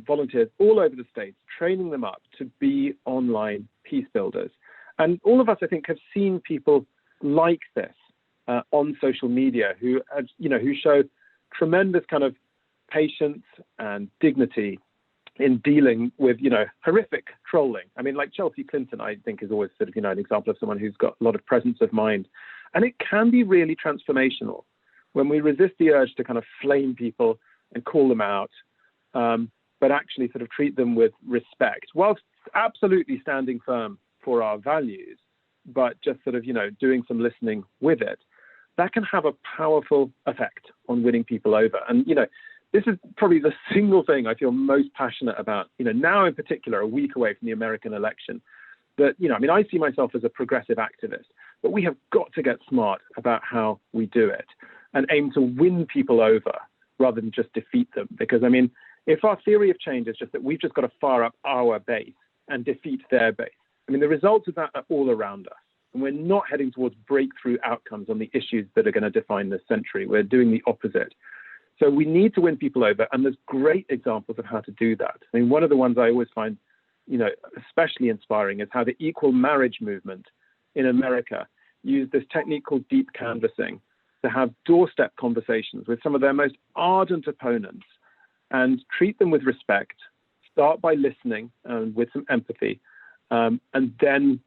[SPEAKER 2] volunteers all over the States, training them up to be online peace builders. And all of us, I think, have seen people like this on social media who show tremendous kind of patience and dignity in dealing with, horrific trolling. I mean, like Chelsea Clinton, I think, is always sort of, an example of someone who's got a lot of presence of mind. And it can be really transformational when we resist the urge to kind of flame people and call them out, but actually sort of treat them with respect, whilst absolutely standing firm for our values, but just sort of, doing some listening with it. That can have a powerful effect on winning people over. And, this is probably the single thing I feel most passionate about, now in particular, a week away from the American election, that, I see myself as a progressive activist, but we have got to get smart about how we do it and aim to win people over rather than just defeat them. Because, if our theory of change is just that we've just got to fire up our base and defeat their base, the results of that are all around us. And we're not heading towards breakthrough outcomes on the issues that are going to define this century. We're doing the opposite. So we need to win people over, and there's great examples of how to do that. I mean, one of the ones I always find, especially inspiring is how the equal marriage movement in America used this technique called deep canvassing to have doorstep conversations with some of their most ardent opponents and treat them with respect, start by listening with some empathy, and then,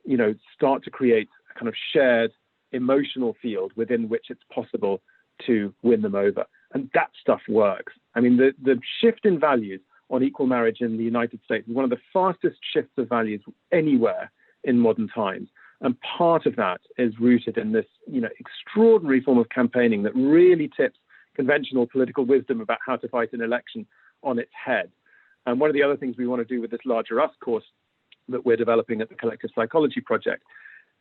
[SPEAKER 2] start to create a kind of shared emotional field within which it's possible to win them over. And that stuff works. I mean, the shift in values on equal marriage in the United States is one of the fastest shifts of values anywhere in modern times. And part of that is rooted in this, extraordinary form of campaigning that really tips conventional political wisdom about how to fight an election on its head. And one of the other things we want to do with this Larger Us course that we're developing at the Collective Psychology Project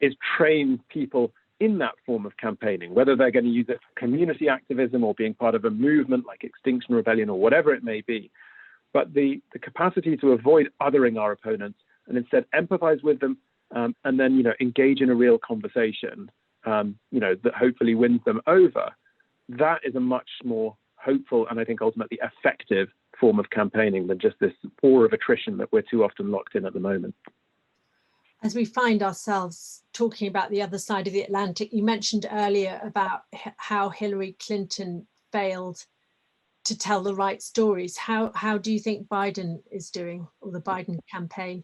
[SPEAKER 2] is train people in that form of campaigning, whether they're going to use it for community activism or being part of a movement like Extinction Rebellion or whatever it may be. But the capacity to avoid othering our opponents and instead empathize with them, and then, engage in a real conversation, that hopefully wins them over, that is a much more hopeful and I think ultimately effective form of campaigning than just this war of attrition that we're too often locked in at the moment.
[SPEAKER 1] As we find ourselves talking about the other side of the Atlantic, you mentioned earlier about how Hillary Clinton failed to tell the right stories. How do you think Biden is doing, or the Biden campaign?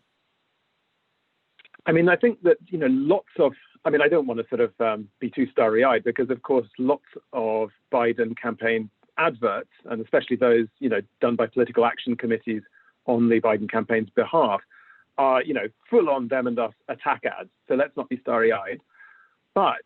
[SPEAKER 2] I mean, I think that, I don't want to sort of be too starry-eyed because, of course, lots of Biden campaign adverts, and especially those, done by political action committees on the Biden campaign's behalf, are, full on them and us attack ads. So let's not be starry-eyed. But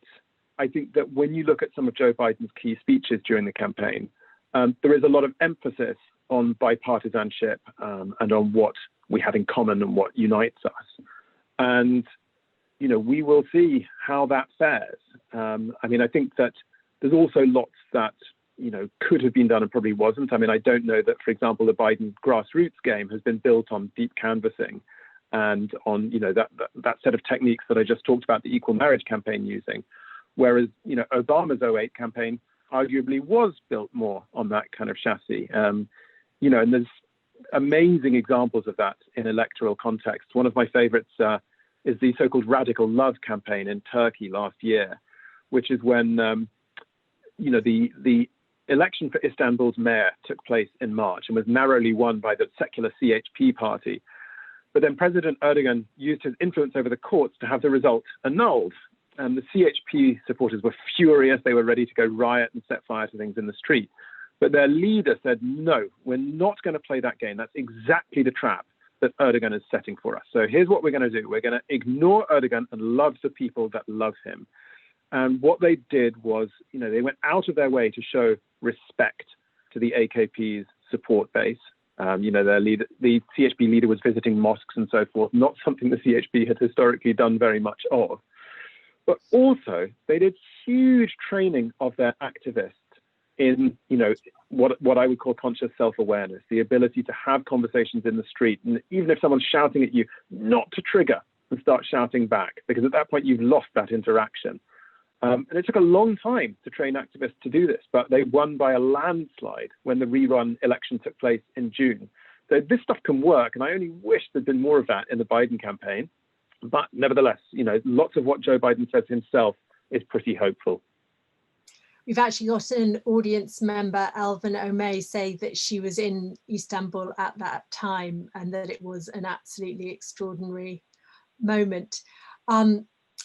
[SPEAKER 2] I think that when you look at some of Joe Biden's key speeches during the campaign, there is a lot of emphasis on bipartisanship and on what we have in common and what unites us. And, we will see how that fares. I think that there's also lots that, could have been done and probably wasn't. I don't know that, for example, the Biden grassroots game has been built on deep canvassing and on, that set of techniques that I just talked about the equal marriage campaign using. Whereas, Obama's 2008 campaign arguably was built more on that kind of chassis. And there's amazing examples of that in electoral context. One of my favorites is the so-called Radical Love campaign in Turkey last year, which is when, the election for Istanbul's mayor took place in March and was narrowly won by the secular CHP party. But then President Erdogan used his influence over the courts to have the result annulled. And the CHP supporters were furious. They were ready to go riot and set fire to things in the street. But their leader said, no, we're not going to play that game. That's exactly the trap that Erdogan is setting for us. So here's what we're going to do. We're going to ignore Erdogan and love the people that love him. And what they did was, they went out of their way to show respect to the AKP's support base. Their leader, the CHP leader, was visiting mosques and so forth, not something the CHP had historically done very much of. But also, they did huge training of their activists in, what I would call conscious self-awareness, the ability to have conversations in the street, and even if someone's shouting at you, not to trigger and start shouting back, because at that point you've lost that interaction. And it took a long time to train activists to do this, but they won by a landslide when the rerun election took place in June. So this stuff can work, and I only wish there'd been more of that in the Biden campaign. But nevertheless, lots of what Joe Biden says himself is pretty hopeful.
[SPEAKER 1] We've actually got an audience member, Alvin O'May, say that she was in Istanbul at that time and that it was an absolutely extraordinary moment.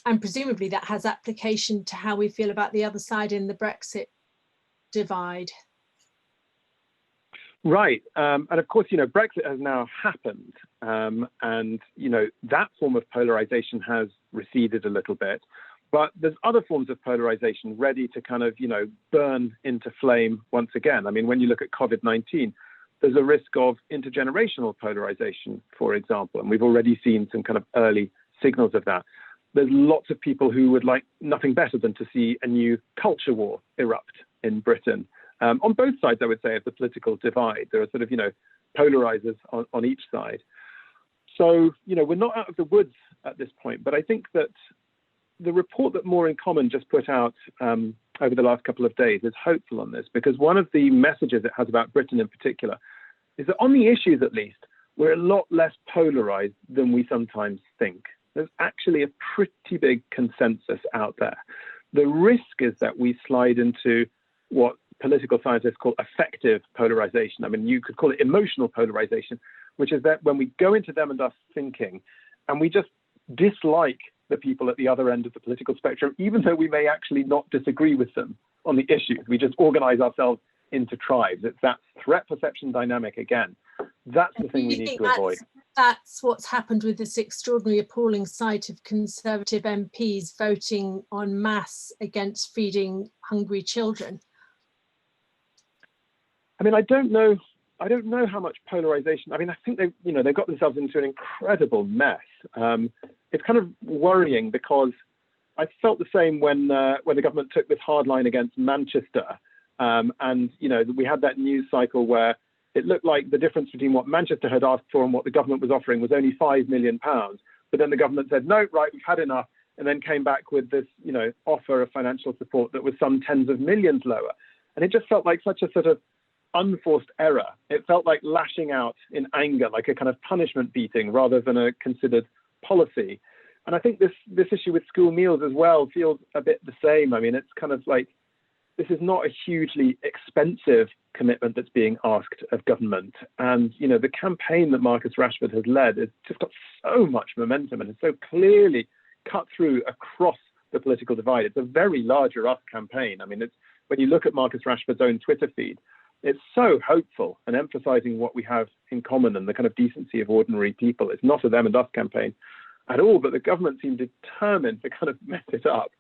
[SPEAKER 1] And presumably that has application to how we feel about the other side in the Brexit divide.
[SPEAKER 2] Right. And of course, Brexit has now happened. And, that form of polarization has receded a little bit. But there's other forms of polarization ready to kind of, burn into flame once again. When you look at COVID-19, there's a risk of intergenerational polarization, for example. And we've already seen some kind of early signals of that. There's lots of people who would like nothing better than to see a new culture war erupt in Britain. On both sides, I would say, of the political divide. There are sort of, polarizers on each side. So, we're not out of the woods at this point. But I think that the report that More in Common just put out over the last couple of days is hopeful on this, because one of the messages it has about Britain in particular is that on the issues, at least, we're a lot less polarized than we sometimes think. There's actually a pretty big consensus out there. The risk is that we slide into what political scientists call affective polarization. I mean, you could call it emotional polarization, which is that when we go into them and us thinking, and we just dislike the people at the other end of the political spectrum, even though we may actually not disagree with them on the issues. We just organize ourselves into tribes. It's that threat perception dynamic again. That's the thing we need to avoid.
[SPEAKER 1] That's what's happened with this extraordinary, appalling sight of Conservative MPs voting en masse against feeding hungry children.
[SPEAKER 2] I mean, I don't know how much polarization. I mean, I think they've got themselves into an incredible mess. It's kind of worrying, because I felt the same when the government took this hard line against Manchester, and we had that news cycle where it looked like the difference between what Manchester had asked for and what the government was offering was only £5 million. But then the government said, no, right, we've had enough, and then came back with this offer of financial support that was some tens of millions lower, and it just felt like such a sort of unforced error. It felt like lashing out in anger, like a kind of punishment beating rather than a considered policy. And I think this issue with school meals as well feels a bit the same. I mean, it's kind of like, this is not a hugely expensive commitment that's being asked of government. And, the campaign that Marcus Rashford has led has just got so much momentum and it's so clearly cut through across the political divide. It's a very larger us campaign. I mean, when you look at Marcus Rashford's own Twitter feed, it's so hopeful and emphasizing what we have in common and the kind of decency of ordinary people. It's not a them and us campaign at all, but the government seemed determined to kind of mess it up.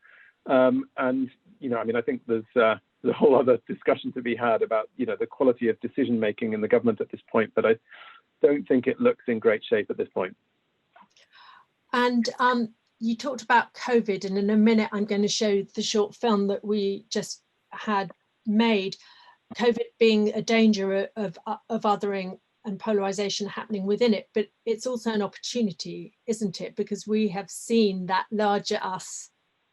[SPEAKER 2] I think there's a whole other discussion to be had about, the quality of decision making in the government at this point, but I don't think it looks in great shape at this point.
[SPEAKER 1] And you talked about COVID, and in a minute I'm going to show the short film that we just had made. COVID being a danger of othering and polarization happening within it, but it's also an opportunity, isn't it? Because we have seen that larger us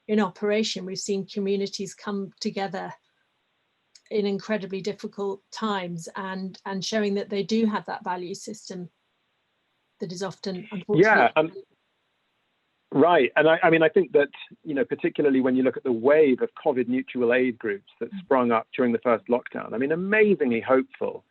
[SPEAKER 1] in operation. We've seen communities come together in incredibly difficult times and showing that they do have that value system that is often, unfortunately.
[SPEAKER 2] Right. And I think that, particularly when you look at the wave of COVID mutual aid groups that sprung up during the first lockdown, amazingly hopeful.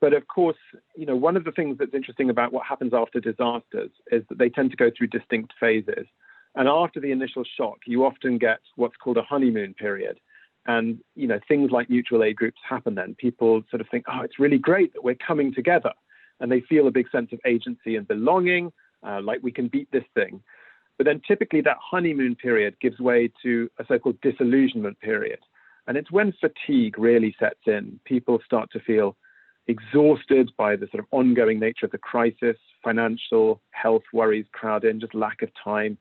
[SPEAKER 2] But of course, one of the things that's interesting about what happens after disasters is that they tend to go through distinct phases. And after the initial shock, you often get what's called a honeymoon period. And, things like mutual aid groups happen then. People sort of think, oh, it's really great that we're coming together. And they feel a big sense of agency and belonging, like we can beat this thing. But then typically that honeymoon period gives way to a so-called disillusionment period. And it's when fatigue really sets in. People start to feel exhausted by the sort of ongoing nature of the crisis, financial, health worries crowd in, just lack of time.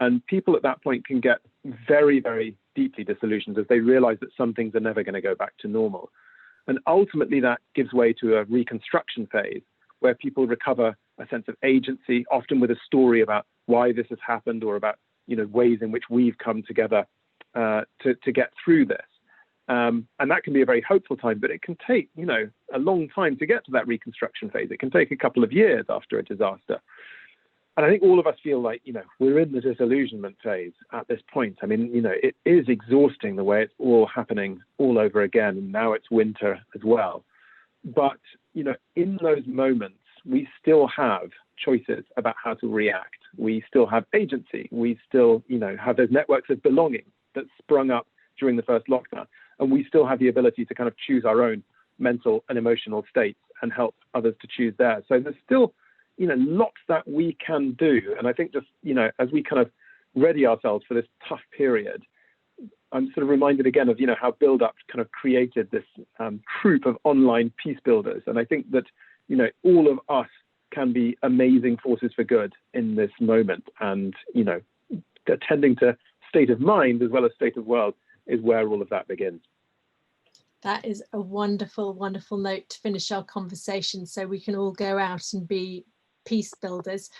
[SPEAKER 2] And people at that point can get very, very deeply disillusioned as they realize that some things are never going to go back to normal. And ultimately that gives way to a reconstruction phase where people recover a sense of agency, often with a story about why this has happened or about, ways in which we've come together to get through this. And that can be a very hopeful time, but it can take, a long time to get to that reconstruction phase. It can take a couple of years after a disaster. And I think all of us feel like, we're in the disillusionment phase at this point. It is exhausting the way it's all happening all over again. And now it's winter as well. But, in those moments, we still have choices about how to react. We still have agency. We still, have those networks of belonging that sprung up during the first lockdown. And we still have the ability to kind of choose our own mental and emotional states and help others to choose theirs. So there's still, lots that we can do. And I think just, as we kind of ready ourselves for this tough period, I'm sort of reminded again of, how Build Up kind of created this troupe of online peace builders. And I think that, all of us can be amazing forces for good in this moment. And, attending to state of mind as well as state of world is where all of that begins.
[SPEAKER 1] That is a wonderful, wonderful note to finish our conversation, so we can all go out and be peace builders.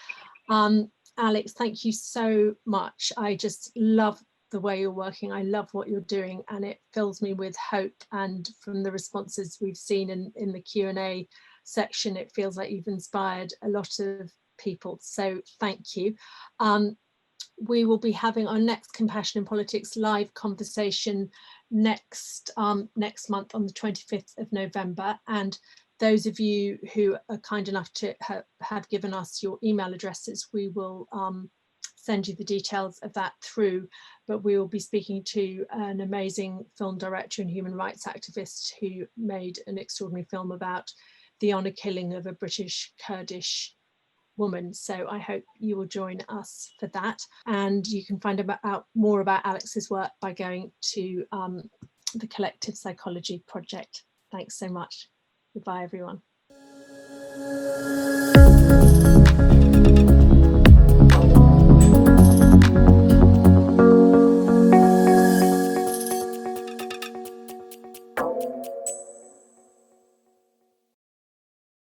[SPEAKER 1] Alex, thank you so much. I just love the way you're working. I love what you're doing, and it fills me with hope. And from the responses we've seen in the Q&A section, it feels like you've inspired a lot of people. So thank you. We will be having our next Compassion in Politics live conversation next month on the 25th of November. And those of you who are kind enough to have given us your email addresses, we will send you the details of that through. But we will be speaking to an amazing film director and human rights activist who made an extraordinary film about the honour killing of a British Kurdish woman. So I hope you will join us for that. And you can find out more about Alex's work by going to the Collective Psychology Project. Thanks so much. Goodbye, everyone.